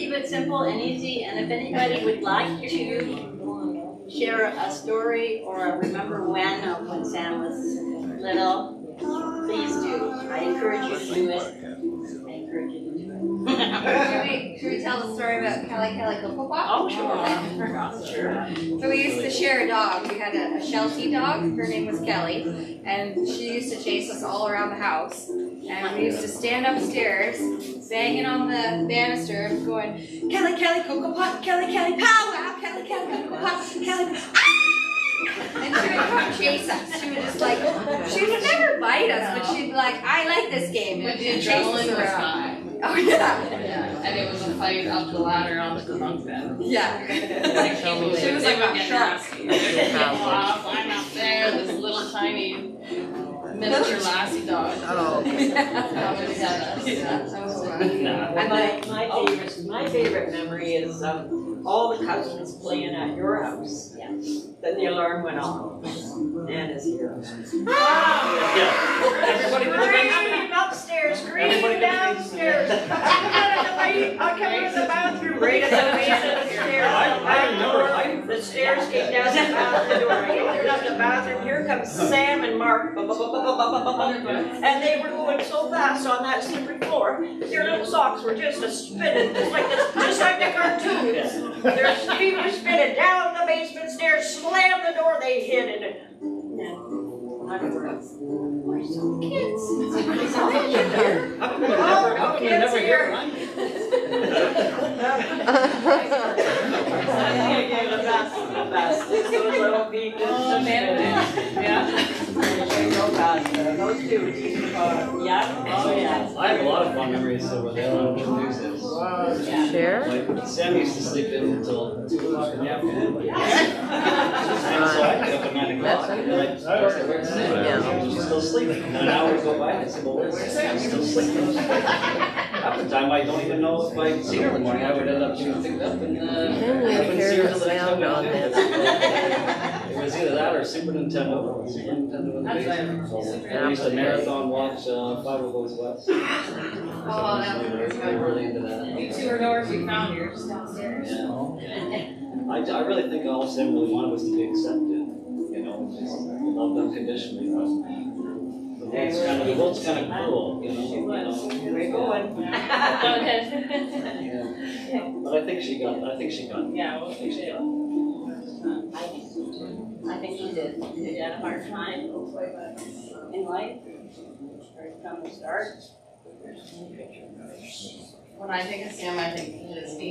keep it simple and easy, and if anybody would like to share a story or remember when Sam was little, please do. I encourage you to do it. I encourage you to do it. Should we tell the story about Kelly Coco Pop? Oh, sure. Sure. So we used to share a dog. We had a Sheltie dog. Her name was Kelly. And she used to chase us all around the house. And we used to stand upstairs, banging on the banister, going, Kelly Coco Pop, Kelly pow wow, Kelly Coco Pop, Kelly ah! And she would come chase us. She would just like, she would never bite us, but she'd be like, I like this game. But the She'd chase us adrenaline was around. high. Oh yeah. Yeah, and it was a fight up the ladder onto the bunk bed. Yeah. She was like a shark. Wow. I'm up there, this little tiny miniature lassie dog. Oh. That was And my favorite memory is all the cousins playing at your house. Yeah. Then the alarm went off. Nana's here. Everybody Scream upstairs, scream downstairs. I come in the bathroom, right at the base of the stairs. The stairs came down the bathroom door. I opened up the bathroom. Here comes Sam and Mark. And they were going so fast on that slippery floor. Their little socks were just spinning, just like the cartoons. Their feet were spinning down the basement stairs, slammed the door, they hid in it. We're so kids. Never hear. The best. Those little feet. Yeah. Those two. Yeah. Oh yeah. I have a lot of fun memories over there on the news. Share? Like, Sam used to sleep in until 2 o'clock in the afternoon. And so I'd get up at 9 o'clock. And I'd start to wake up. She's still sleeping. And an hour would go by and I'd say, well, where's Sam? Still sleeping. Half the time I don't even know if I'd see her in the morning. I would end up being picked up and I wouldn't see her until the next time. It was either that or Superintendent of the basement. I used to marathon watch 5 of those West. Oh, that was really into that. You two are nowhere to be found, you're just downstairs. I really think all Sam really wanted was to be accepted, you know, just loved unconditionally. The world's kind of cruel, you know. We're going. Yeah. But I think she got it. Yeah, well, she did. I think she did. She had a hard time in life. From the start. When I think of Sam, I think Disney.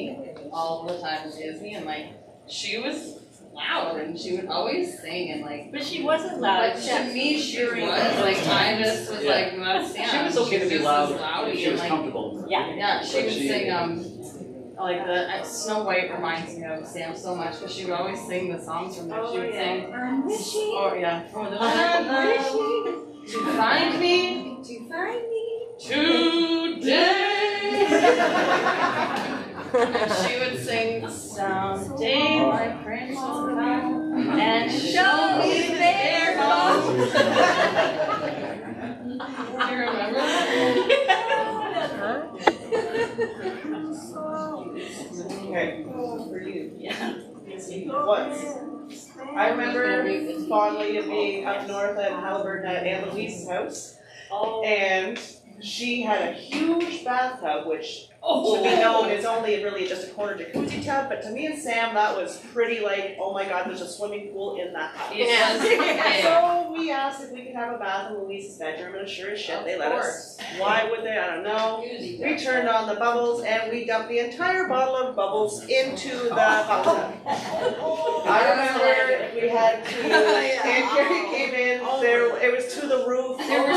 All the time Disney, and like, she was loud and she would always sing and like. But she wasn't loud. Like to me, she was like, I just was like, that's Sam. She was okay to be loud if she was like, comfortable. Yeah. She would sing like the Snow White reminds me of Sam so much because she would always sing the songs from there. She would sing. I'm wishing. Oh yeah. I'm wishing. To find me. Today. And she would sing, someday my prince will come and show me their love. Do you remember that? Okay. For you, yeah. Once. I remember fondly of being up north at Halliburton at Aunt Louise's house. And she had a huge bathtub, which should be known is only really just a corner jacuzzi tub, but to me and Sam that was pretty like, oh my god, there's a swimming pool in that house. Yes. So we asked if we could have a bath in Louise's bedroom, and sure as shit they let us. Why would they? I don't know. We turned on the bubbles and we dumped the entire bottle of bubbles into the bathtub. I remember we had to, and Carrie came in, it was to the roof. There was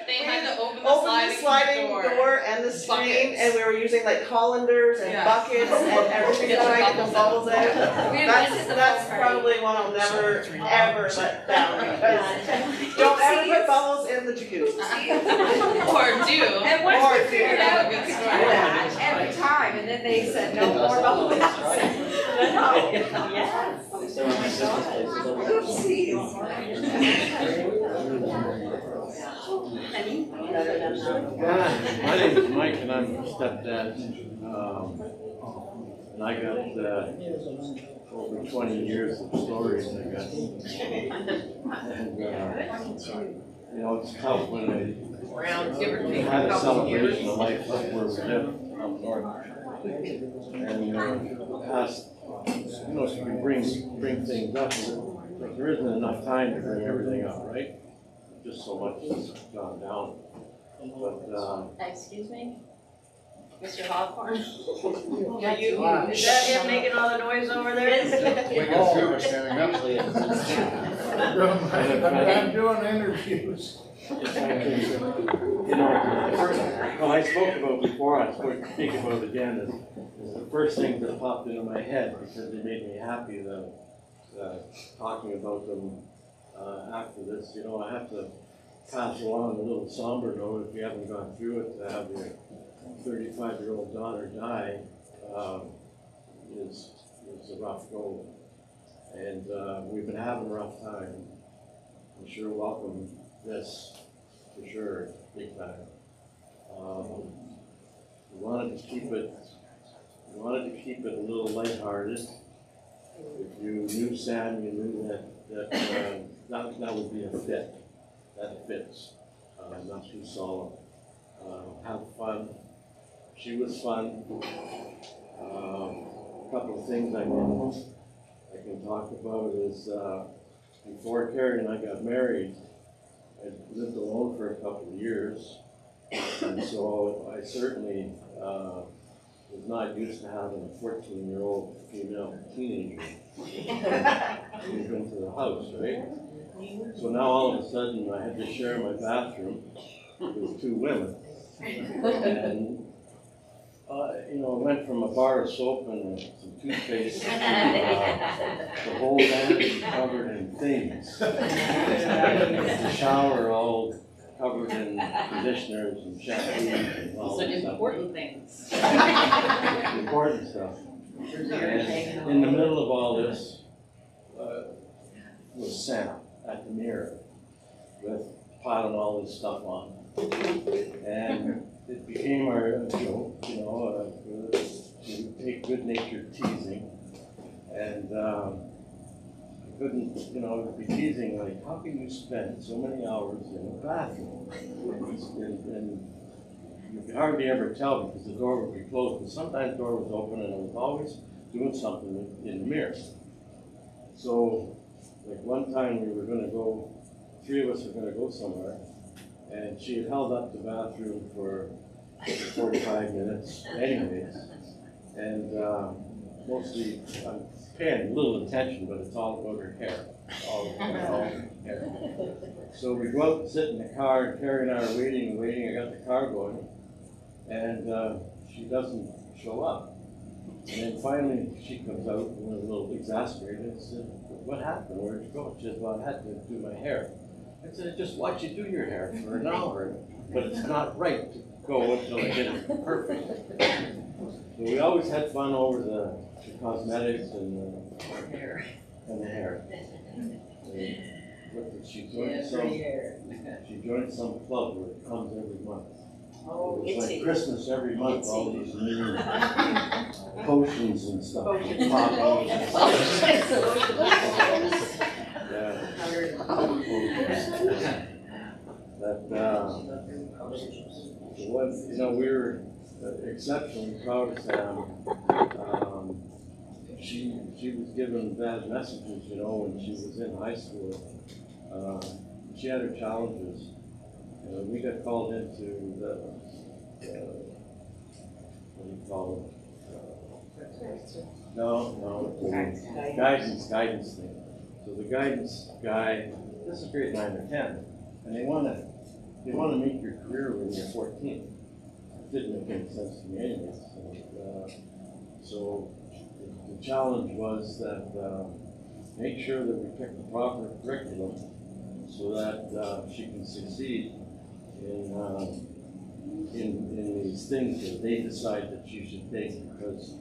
they had to open the sliding door and the screen, and we were using like colanders and buckets and everything to try to get the bubbles out. That's probably one I'll never ever let down, because don't ever put bubbles in the jacuzzi. Or do. And once we figured out we Good could do story. that every time, and then they said no more bubbles. Yes. So my sister's place is over there. Oopsies. Any other than that? Yeah, my name is Mike and I'm a stepdad. And I got over 20 years of stories, I guess. And, you know, it's tough when Around, give or we take a had a couple of years. celebration of life up where we live, up north. And asked, you know, if you can bring things up, but there isn't enough time to bring everything up, right? Just so much has gone down. But, Excuse me? Mr. Hawthorne? Is that him making all the noise over there? We got two of us standing up. I'm doing interviews. you know, the first, well, I spoke about before, I speak about it again, is the first thing that popped into my head because they made me happy that talking about them after this. You know, I have to pass along a little somber note if you haven't gone through it, to have your 35-year-old daughter die is a rough go. And we've been having a rough time. I'm sure welcome this, for sure, big time. We wanted to keep it a little lighthearted. If you knew Sam, you knew that would be a fit. That fits, not too solemn. Have fun. She was fun. A couple of things I can talk about is before Carrie and I got married, I lived alone for a couple of years, and so I certainly was not used to having a 14-year-old female teenager move into the house, right? So now all of a sudden I had to share my bathroom with two women, and you know, I went from a bar of soap and some toothpaste, the whole van covered in things. The shower all covered in conditioners and shampoos and all So that stuff. important things. Important stuff. And in the middle of all this was Sam at the mirror with piling all this stuff on. And it became our joke, you know, we take good-natured teasing, and I couldn't, you know, it would be teasing, like, how can you spend so many hours in the bathroom? And you could hardly ever tell because the door would be closed, but sometimes the door was open and I was always doing something in the mirror. So, like one time we were gonna go, three of us were gonna go somewhere, and she had held up the bathroom for 45 minutes anyways. And mostly, I'm paying a little attention, but it's all about her hair. All her hair. So we go out and sit in the car, and Carrie and I are waiting. I got the car going, and she doesn't show up. And then finally she comes out and was a little exasperated and said, "What happened? Where'd you go?" She said, "Well, I had to do my hair." I said, "I just watch you do your hair for an hour, but it's not right to go until I get it perfect." So we always had fun over the cosmetics and the hair. And look, she joined some club where it comes every month. Oh, It's like Itsy. Christmas every month, Itsy. all these new potions and stuff. Potions. Pop- you know, we were exceptionally proud of Sam. She was given bad messages, you know, when she was in high school. She had her challenges. We got called into the, what do you call it? No, guidance thing. So the guidance guy, this is grade 9 or 10, and they want to make your career when you're 14. It didn't make any sense to me anyways. So the challenge was that make sure that we pick the proper curriculum so that she can succeed in these things that they decide that she should take, because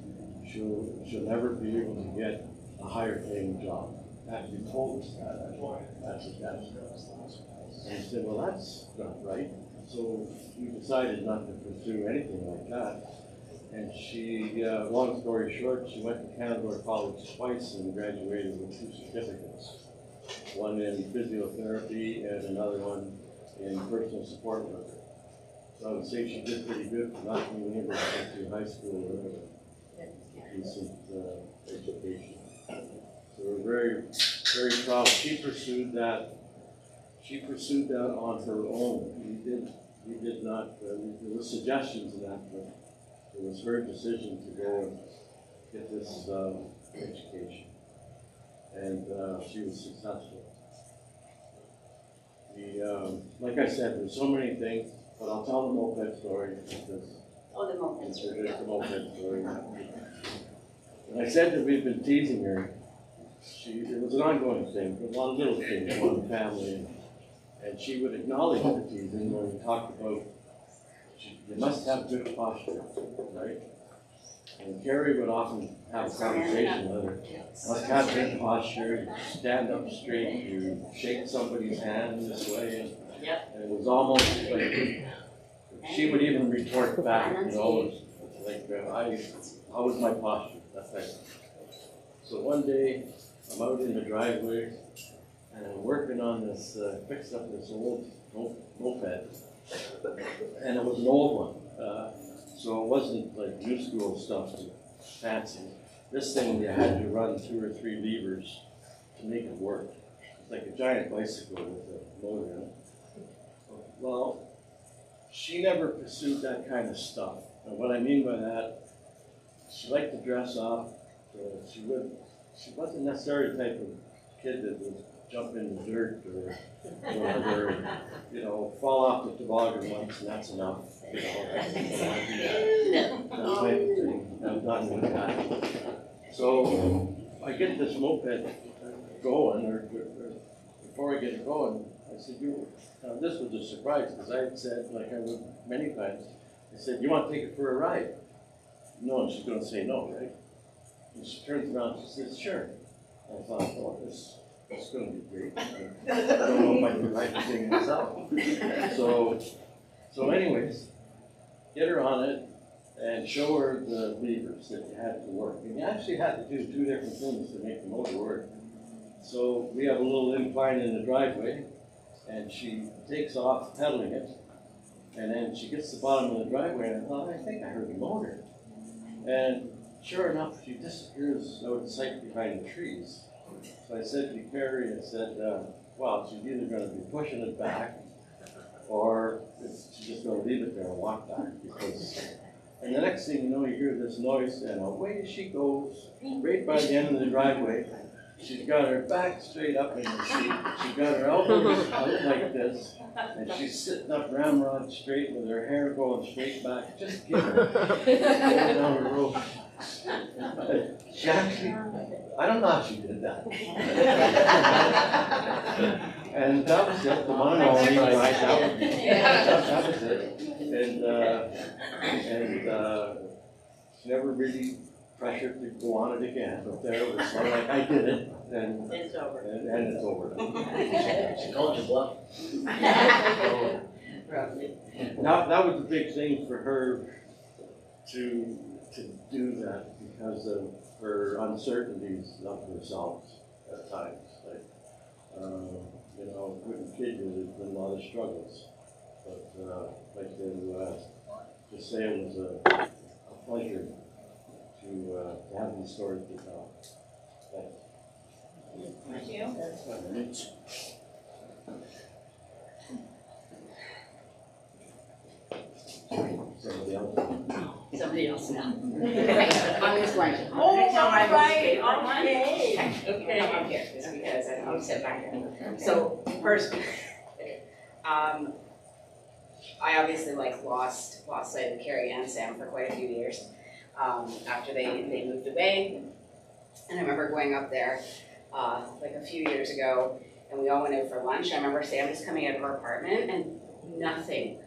she'll never be able to get a higher paying job. Actually told us that. That's And he said, well, that's not right. So we decided not to pursue anything like that. And she, long story short, she went to Canadore College twice and graduated with 2 certificates. One in physiotherapy and another one in personal support work. So I would say she did pretty good for not being able to get to high school or a decent education. So we're very, very proud. She pursued that on her own. We did not, there were suggestions of that, but it was her decision to go and get this education. And she was successful. Like I said, there's so many things, but I'll tell the moped story because Oh, the moped story. it's the moped story. When I said that we've been teasing her, it was an ongoing thing, a lot of little things, one family, and she would acknowledge the teasing when we talked about you must have good posture, right? And Carrie would often have a conversation with her. Must have good posture, you stand up straight, you shake somebody's hand this way. And it was almost like, she would even retort back, you know, like, how was my posture? That's right. So one day, I'm out in the driveway, and I'm working on this, fixed up this old moped. And it was an old one, so it wasn't like new school stuff, fancy. This thing, you had to run 2 or 3 levers to make it work. It's like a giant bicycle with a motor in it. Well, she never pursued that kind of stuff. And what I mean by that, she liked to dress up. She wasn't necessarily the type of kid that would jump in the dirt or you know, fall off the toboggan once and that's enough. You know, that type of thing. I'm not with that. So I get this moped going, or before I get it going, I said, this was a surprise because I had said, like I would many times, I said, you want to take it for a ride? No, and she's going to say no, right? And she turns around and she says, sure. I thought, oh, it's going to be great. I don't know if I can write the thing myself. So anyways, get her on it and show her the levers that you had to work. And you actually had to do 2 different things to make the motor work. So we have a little incline in the driveway, and she takes off pedaling it, and then she gets to the bottom of the driveway, and I thought, I think I heard the motor. And sure enough, she disappears out of sight behind the trees. So I said to Carrie, I said, well, she's either going to be pushing it back, or she's just going to leave it there and walk back. And the next thing you know, you hear this noise, and away she goes, right by the end of the driveway. She's got her back straight up in the seat. She's got her elbows out like this, and she's sitting up ramrod straight with her hair going straight back. Just give her going down the road. She actually, I don't know how she did that. And that was it. The one and only, right? That was it. And she never really pressured to go on it again, but there it was sort of like I did it, and It's over. and it's over. She called you bluff. That was the big thing for her to do that because of her uncertainties of herself at times. Like, you know, with kids, there's been a lot of struggles, but like to just say it was a pleasure to have these stories to tell. Thank you. Somebody else now. I'm just going to. Oh, tell my all right, most all favorite right. one. Okay. Come up here, just because I'm sitting back here. So first, I obviously lost sight of Carrie and Sam for quite a few years after they moved away. And I remember going up there like a few years ago, and we all went out for lunch. I remember Sam just coming out of her apartment, and nothing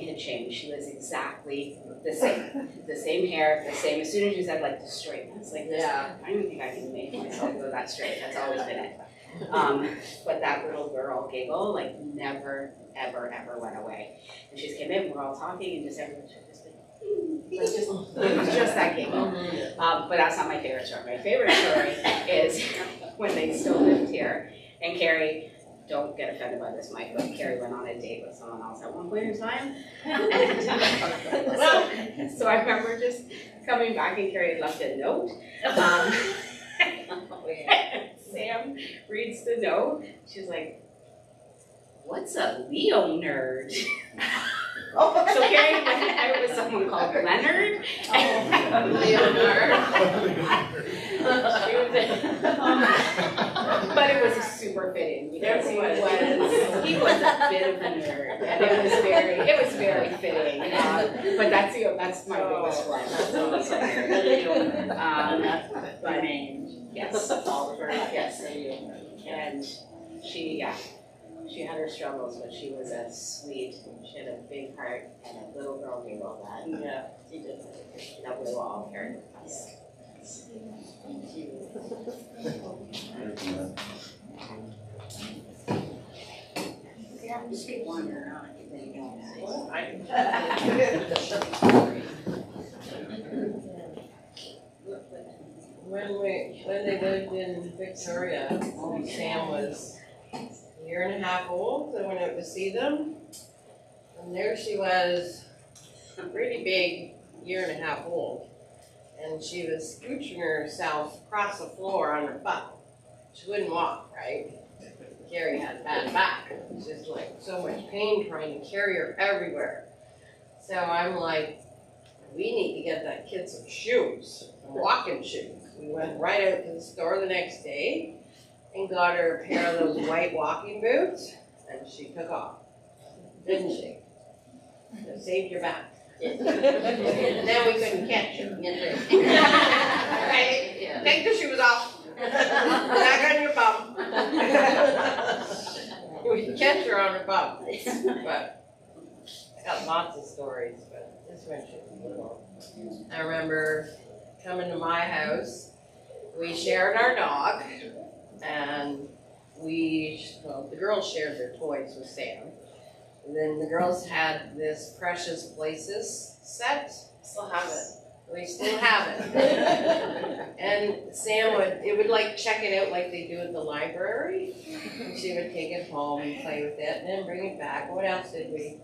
had changed. She was exactly the same hair, the same. As soon as you said the straightness, like this, I don't even think I can make myself go that straight. That's always been it. But that little girl giggle, like, never, ever, ever went away. And she just came in, we're all talking, and just everyone was just like, it was just that giggle. But that's not my favorite story. My favorite story is when they still lived here, and Carrie, don't get offended by this, Mike, but Carrie went on a date with someone else at one point in time. And so I remember just coming back, and Carrie had left a note. Sam reads the note. She's like, "What's a Leo nerd?" So Carrie went out with someone called Leonard. Leo nerd. But it was super fitting because he was a bit of a nerd, and it was very fitting. But that's my biggest one. But yes, Oliver, yes, and she had her struggles, but she was a sweet. She had a big heart and a little girl giggle that she did that we all carried with us. Yeah, just keep wandering on. When they lived in Victoria, Sam was a year and a half old. I went out to see them, and there she was, a pretty big, year and a half old, and she was scooching herself across the floor on her butt. She wouldn't walk, right? Carrie had a bad back. It was just like so much pain trying to carry her everywhere. So I'm like, we need to get that kid some shoes, some walking shoes. We went right out to the store the next day and got her a pair of those white walking boots, and she took off, didn't she? It saved your back. And then we couldn't catch her. Right? Take the shoes off. Back on your bum. We could catch her on her bum. But I got lots of stories, but this one should be little. I remember coming to my house. We shared our dog, and the girls shared their toys with Sam. And then the girls had this Precious Places set. Still have it. We still have it. And Sam would like check it out like they do at the library. And she would take it home and play with it and then bring it back. What else did we?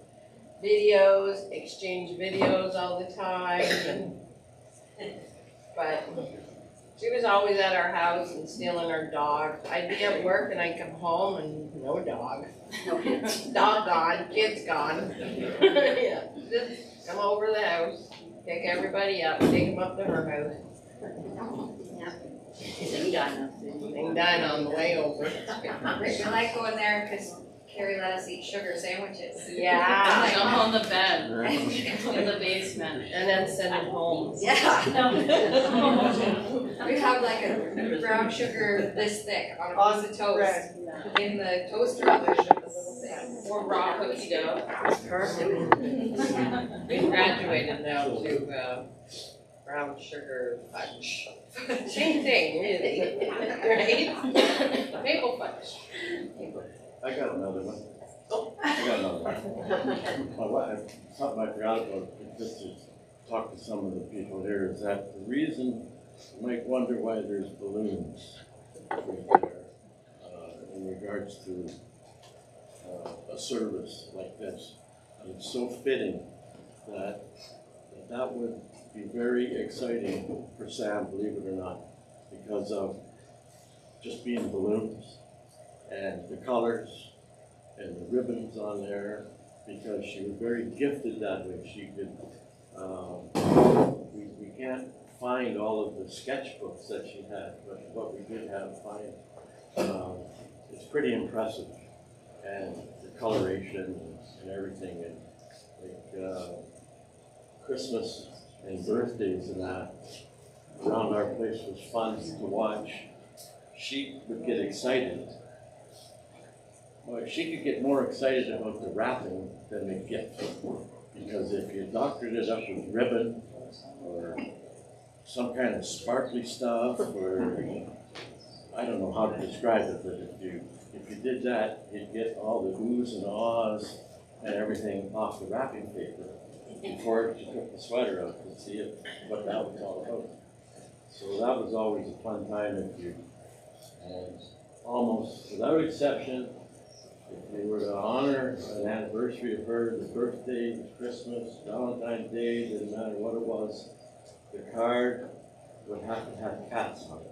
Videos, exchange videos all the time. But she was always at our house and stealing our dog. I'd be at work and I'd come home and no dog. Dog gone, kid's gone. Yeah, just come over to the house, pick everybody up, take them up to her house. Sing dine on the way over. I like going there because Carrie let us eat sugar sandwiches. Yeah. Jump on the bed in the basement. And then send them home. Yeah. We have like a brown sugar this thick on a piece of toast in the toaster oven, the little thing. Or raw cookie dough. We graduated now to brown sugar fudge. Same thing, really, right? Maple fudge. I got another one. I got another one. Something I forgot about, just to talk to some of the people here, is that the reason you might wonder why there's balloons right there in regards to a service like this. And it's so fitting that would be very exciting for Sam, believe it or not, because of just being balloons and the colors and the ribbons on there, because she was very gifted that way. She could, we can't find all of the sketchbooks that she had, but what we did find, it's pretty impressive. And the coloration and everything, and like Christmas and birthdays and that around our place was fun to watch. She would get excited. Well, she could get more excited about the wrapping than the gift. Because if you doctored it up with ribbon or some kind of sparkly stuff, or I I don't know how to describe it, but if you did that, you'd get all the oohs and ahs and everything off the wrapping paper before you took the sweater out to see what that was all about. So that was always a fun time if you, and almost without exception, if you were to honor an anniversary of her, the birthday, Christmas, Valentine's Day, didn't matter what it was, the card would have to have cats on it.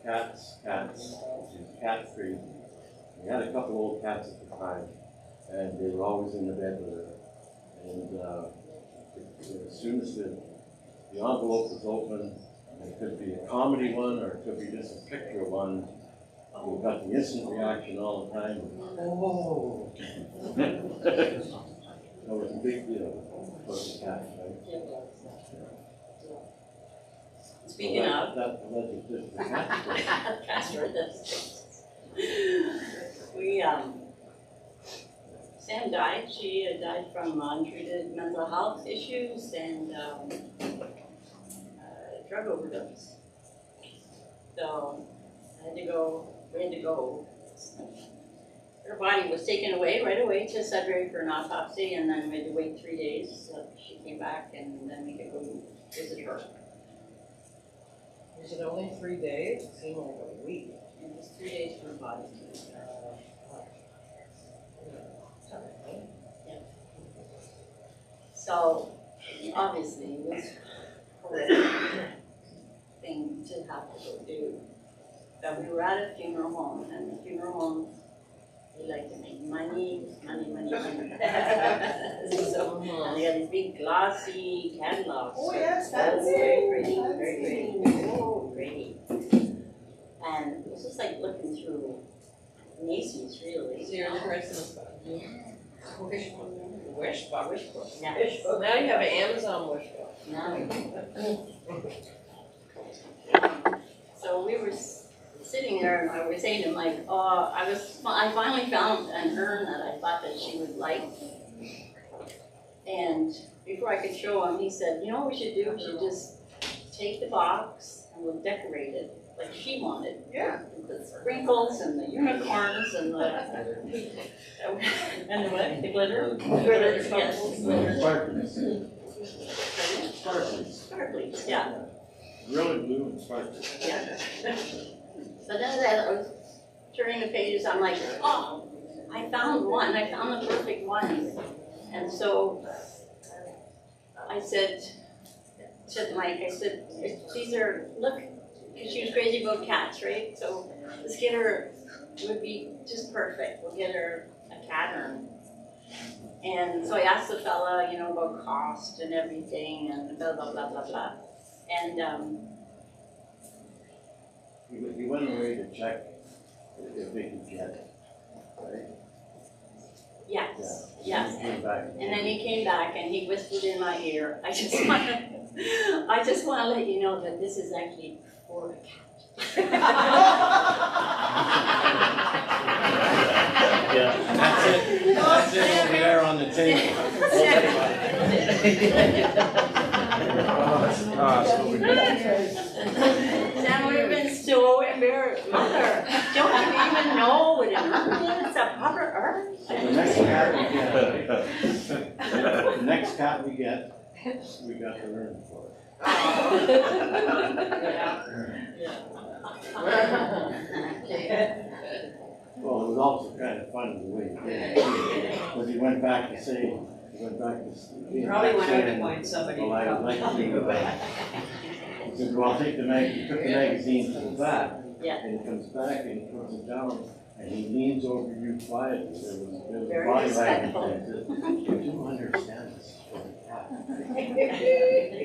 Cats, she was cat free. We had a couple old cats at the time, and they were always in the bed with her. And as soon as the envelope was open, it could be a comedy one or it could be just a picture one. We got the instant reaction all the time. Oh! That was a big deal for the cat, right? Speaking of. That was just the cat. Castro does. We, Sam died. She died from untreated mental health issues and drug overdose. So we had to go. Her body was taken away right away to Sudbury for an autopsy, and then we had to wait 3 days. So she came back, and then we could go visit her. Was it only 3 days? It seemed like a week. It was 3 days for her body. So obviously it was a horrific thing to have to go do. But we were at a funeral home, and the funeral home, they like to make money. So and they had these big glossy catalogs. Oh, yes, that's very pretty, very pretty, so pretty. And it was just like looking through Macy's, really. So you're the Christmas book. Wish book. Wish book. Yeah. Wish book. Now you have an Amazon wish book. Now. So we were sitting there, and I was saying to him, like, oh, I finally found an urn that I thought that she would like. And before I could show him, he said, you know what we should do? We should just take the box and we'll decorate it like she wanted. Yeah. The sprinkles and the unicorns and the and the what? The glitter? Glitter, yes. Sparkly, yeah. Really blue and sparkly. Yeah. But then as I was turning the pages, I'm like, oh, I found one. I found the perfect one. And so I said to Mike, I said, these are, look, because she was crazy about cats, right? So let's get her, it would be just perfect. We'll get her a cat urn. And so I asked the fella, you know, about cost and everything and blah, blah, blah, blah, blah. And he went away to check if they could get it, right? yes, Yeah. yes. He came back. And then he came back and he whispered in my ear, I just want to let you know that this is actually for a cat. Yeah, that's it over there on the table. Sam would have been so embarrassed. Mother, don't you even know what an urn is? A proper urn? The next cat we get, we got the urn for it. Well, it was also kind of fun the way he did it. Because he went back to say, You probably went out to find somebody. well, I would like to think about it. He said, well, I'll take the he took the magazine to the back. Yeah. And he comes back and he puts it down and he leans over you quietly. There was Very body respectful. language that said, you do understand this is for the cat.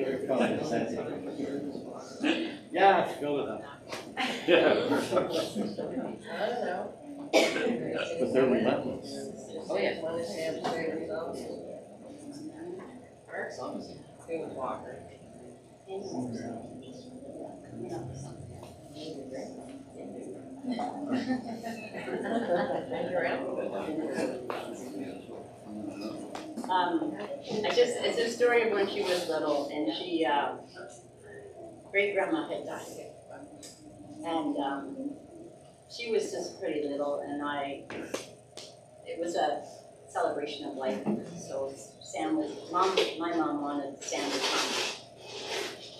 Very condescending. Yeah, fill it up. Yeah. I don't know. But they're relentless. Oh, yeah, one is Sam's favorite song. Our songs. He was Walker. It's a story of when she was little and she, great grandma had died. And she was just pretty little, and it was a celebration of life. So Sam was, my mom wanted Sam to come.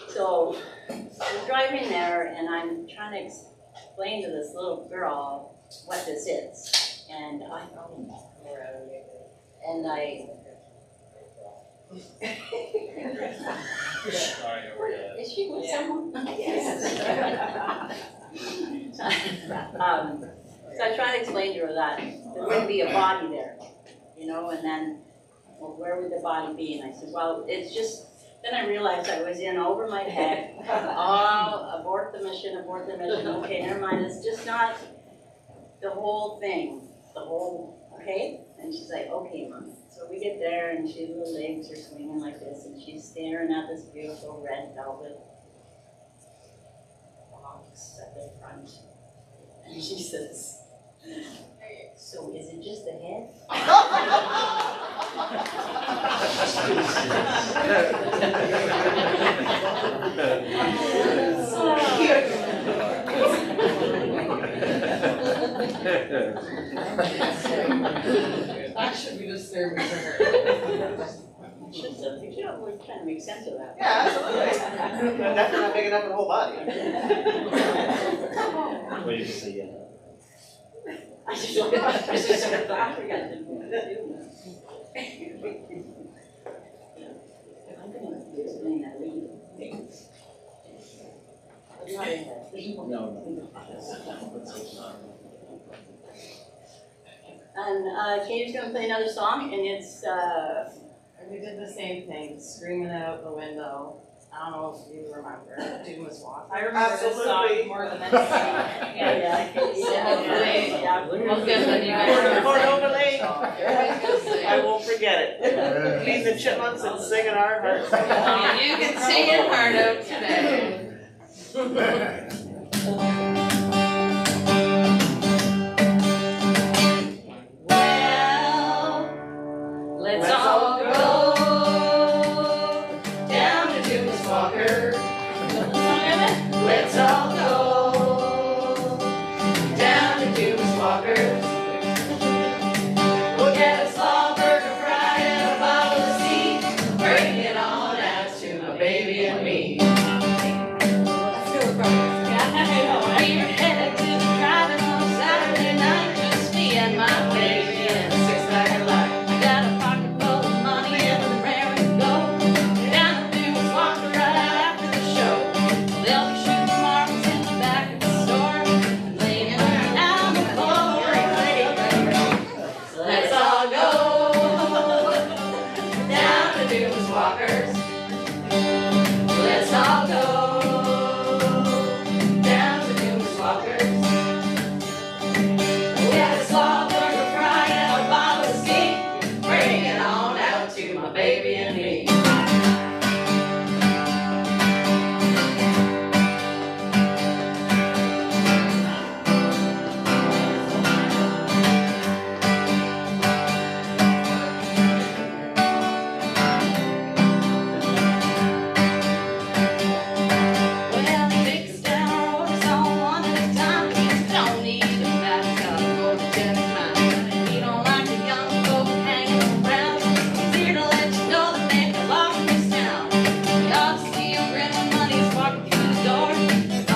So we're driving there, and I'm trying to explain to this little girl what this is. And I is she with someone? Yes. So I try to explain to her that there wouldn't be a body there, you know, and then, well, where would the body be? And I said, well, it's just, then I realized I was in over my head. Oh, abort the mission, okay, never mind, it's just not the whole thing, okay? And she's like, okay, Mom. So we get there, and her little legs are swinging like this, and she's staring at this beautiful red velvet box at the front. And she says, so is it just the head? That should be disturbing for her. Should we're trying to make sense of that. Yeah, absolutely. But definitely not big enough for the whole body. Well, you can say, yeah. I just forgot to do that. I'm gonna explain that later. No. And Katie's gonna play another song, and it's We did the same thing, screaming out the window. I don't know if you remember, Dumas Walk. I remember this Absolutely. song more than anything. yeah. So hopefully, we'll get the new Overlay. I won't forget it. Feed the chipmunks and sing in our hearts. You can sing it hard out today. let's all go down to Dumas Walker. Let's all go down to Dumas Walker. We'll get a small burger fry and a bottle of tea. Bring it on out to my baby and me. We're headed to the drive-in on Saturday night. Just me and my baby and a six-pack of light. I got a pocket full of money and we're raring to go down to Dumas Walker right after the show. They'll be shooting marbles in the back of the store and laying down the floor. So let's all go down to Dumas Walkers. Let's all go down to Dumas Walkers. We had a small burger fry and a bottle of steam. Bring it on out to my baby and me. Well, he fixed down our orders all one at a time. He don't need a bathtub or the jelly kind. He don't like the young folk hanging around. He's here to let you know that they belong in this town. You ought to see him grin when money's walking through the door.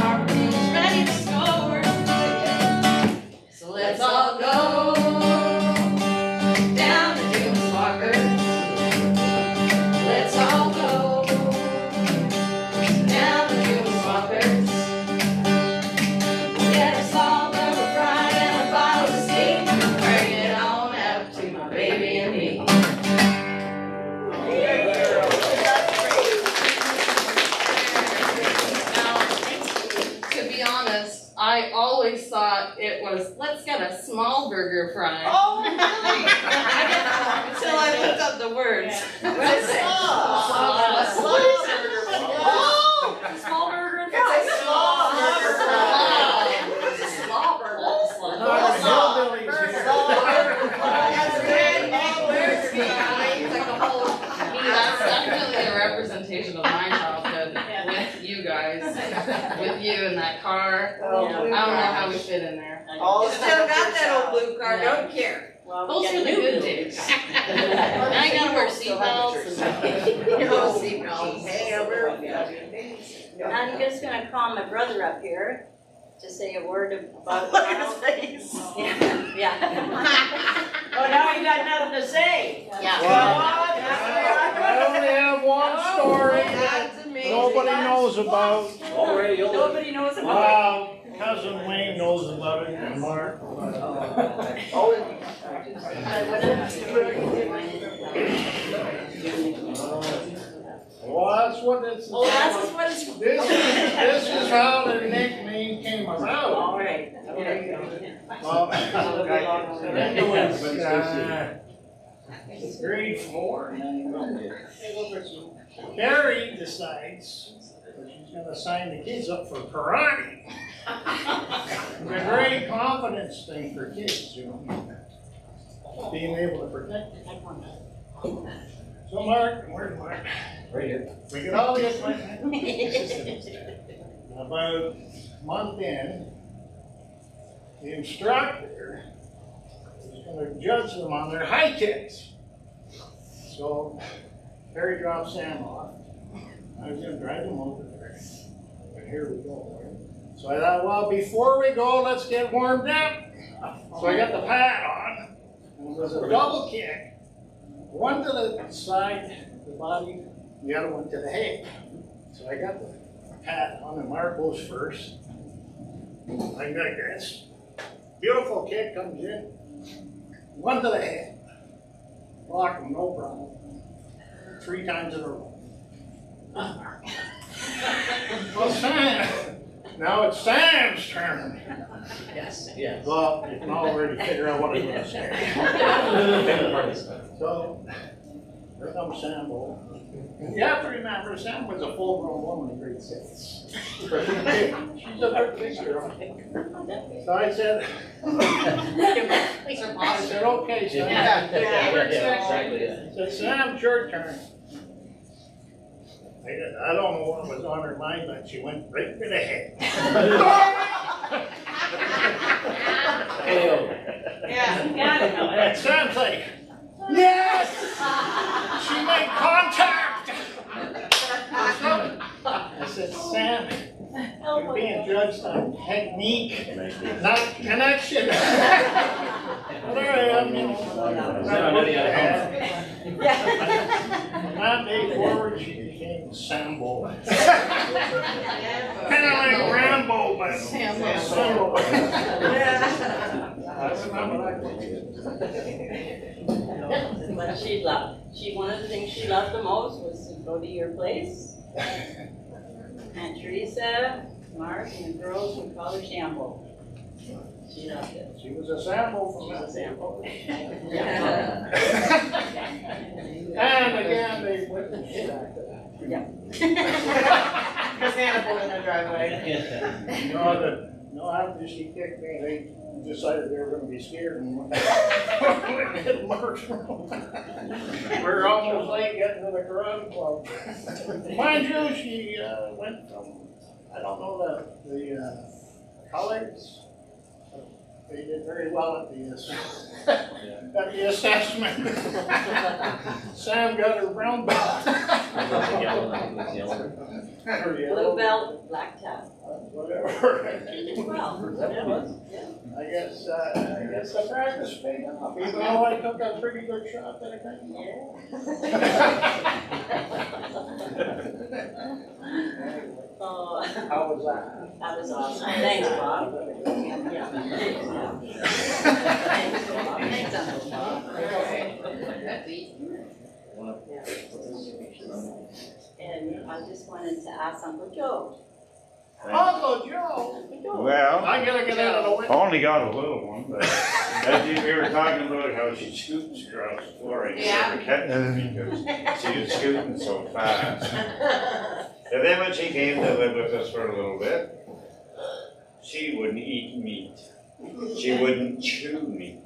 Our room's ready to score. So let's all go down to Dumas Walker. Let's all go down to Dumas Walkers. Get a small burger fry and a bottle of steam. Bring it on out to my baby and me. Now, to be honest, I always thought it was, let's get a small burger fry. Oh, really? Until I looked up the words. What is it? Small burger and It's a small burger fry. It's a small burger. It's like a whole, that's definitely a representation of my childhood with you guys. guys with you in that car. Oh, I don't know how we fit in there. All You still got that old blue car, don't care. Well, Those we were got the new good blues. days. Now I gotta wear seatbelts and. No seatbelts, hey, over. I'm just gonna call my brother up here to say a word about the house. Yeah, yeah. Oh, now you got nothing to say. Yeah. I only have one story that That's amazing. nobody knows about. Already, you'll. Nobody knows about Cousin Wayne knows about it, and Mark. Well, that's what it's. Oh, that's what it's. This is how the nickname came about. All right. Well, anyways, grade 4. Carrie decides that she's gonna sign the kids up for karate. It's a great confidence thing for kids, you know, being able to protect you. So Mark, where's Mark? Right here. We could all get my. About a month in, the instructor is going to judge them on their high kicks. So Harry dropped Sam off. I was going to drive them over there. But here we go. Right? So I thought, well, before we go, let's get warmed up. So I got the pad on. And it was a double kick. One to the side, the body, the other one to the head. So I got the pad on, and Mark goes first. I got this. Beautiful kick comes in. One to the head. Block him, no problem. 3 times in a row. Well, Sam. Now it's Sam's turn. Yes, yes. Well, you can already figure out what I'm going to say. So, here comes Sam Bull. You have to remember, Sam was a full-grown woman in grade 6. She's a good picture of me. So I said, okay, Sam. Exactly. I said, Sam, it's your turn. I don't know what was on her mind, but she went right to the head. Yeah. And Sam's like, yes! She made contact! I said, Sam, you're being judged on technique, not connection. But I am, you know. From that day forward, she became Sambo. Kind of like Rambo, but Sambo. I remember that. What she loved. One of the things she loved the most was to go to your place. And Teresa, Mark, and the girls would call her Shambo. She loved it. She was a Sambo She from was that. a Sambo. And again, they went and shit after that. Because Hannah pulled in the driveway. No, after she kicked me, they decided they were gonna be scared and went hit Mark's room. We're almost late getting to the karate club. Mind you, she went from, I don't know the colors. They did very well at the assessment. Sam got her brown belt. Blue belt, black top. Whatever. She did well. I guess the practice paid off, even though I took a pretty good shot that I couldn't. Oh, How was that? that was awesome. Thanks, Bob. Thanks, Uncle Bob. And I just wanted to ask Uncle Joe. Uncle Joe. Well, I gotta get out of the way. only got a little one, but we were talking about how she scoots across the floor and never catch it because she was scooting so fast. And then when she came to live with us for a little bit, she wouldn't eat meat. She wouldn't chew meat.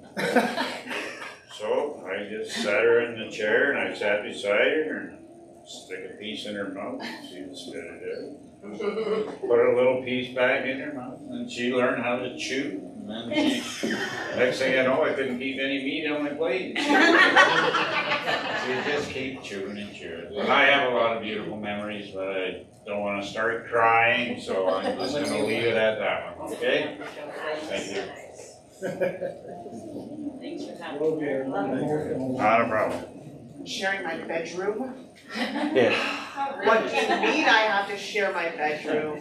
So I just sat her in the chair and I sat beside her and stick a piece in her mouth and she would spit it out. put a little piece back in her mouth, and she learned how to chew. And then she, next thing I know, I couldn't keep any meat on my plate. She just keep chewing and chewing. But I have a lot of beautiful memories, but I don't want to start crying, so I'm just going to leave it at that one, okay? Thank you. Thanks for having me. Not a problem. Sharing my bedroom. Yeah. What do you mean I have to share my bedroom?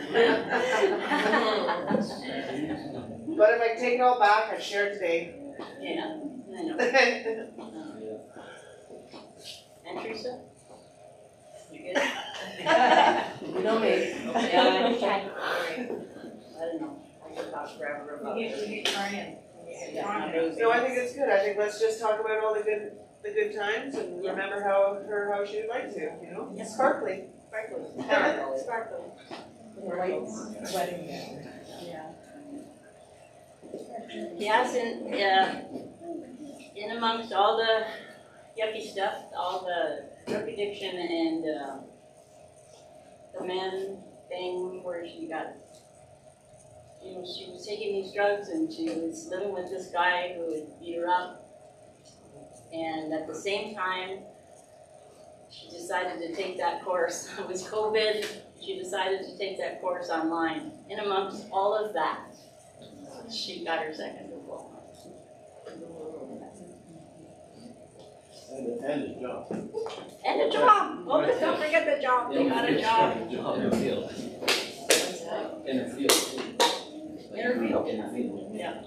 But if I take it all back, I share it today. Yeah, I know. And Teresa? You good? You know me. Yeah, I don't know. I could talk forever about it. No, I think it's good. I think let's just talk about all the good times and remember how she would like to, you know? Sparkly. Sparkly. Yes, in amongst all the yucky stuff, all the drug addiction and the men thing where she got, she was taking these drugs and she was living with this guy who would beat her up. And at the same time, she decided to take that course. It was COVID. She decided to take that course online. In amongst all of that, she got her second diploma. And a job. And a job. Oh, let's don't forget the job. They got a job. In her field. In her field. Yeah.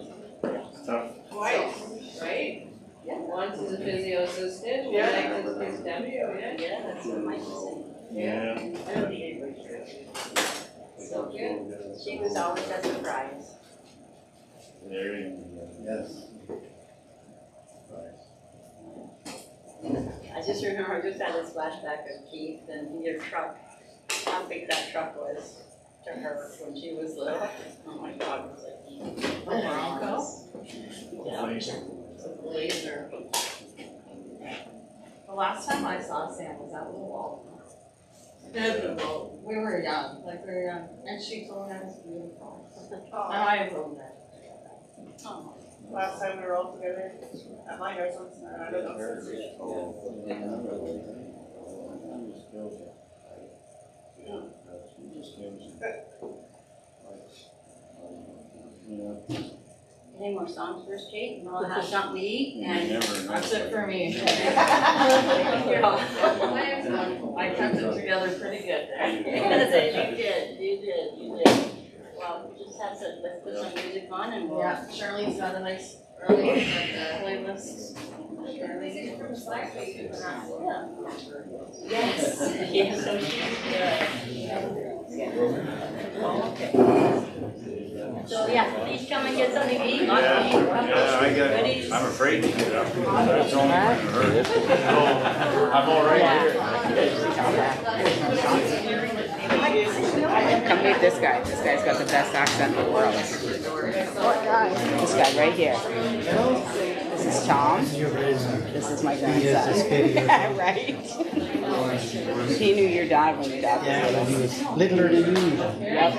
Tough. Twice, right? Yeah. Once as a physio assistant, Yeah. next as a PSW, yeah. Yeah, that's what Mike was saying. Yeah. So good. She was always a surprise. There you Yes. I just remember, I just had this flashback of Keith and your truck, how big that truck was to her when she was little. Oh my God, it was like. Bronco? Yeah. Laser. The last time I saw Sam was at Little We were young, and she told me I was beautiful. And I wrote that. Last time we were all together at my house, I don't know. Any more songs for us, Kate? And we'll have something to eat and. That's it for me. I kept it together pretty good there. You did. Well, we just have to, let's put some music on and we'll. Yeah, Charlene's got a nice early playlist. Charlene from last week. Yes. Yes, so she's good. Okay. So, yeah, please come and get something to eat. Lots to eat. I'm afraid to get up. That's only when it hurts. I'm all right here. Come meet this guy. This guy's got the best accent in the world. This guy right here. This is Tom. This is my grandson. Right? He knew your dad when your dad was little. Littler than you. Yep.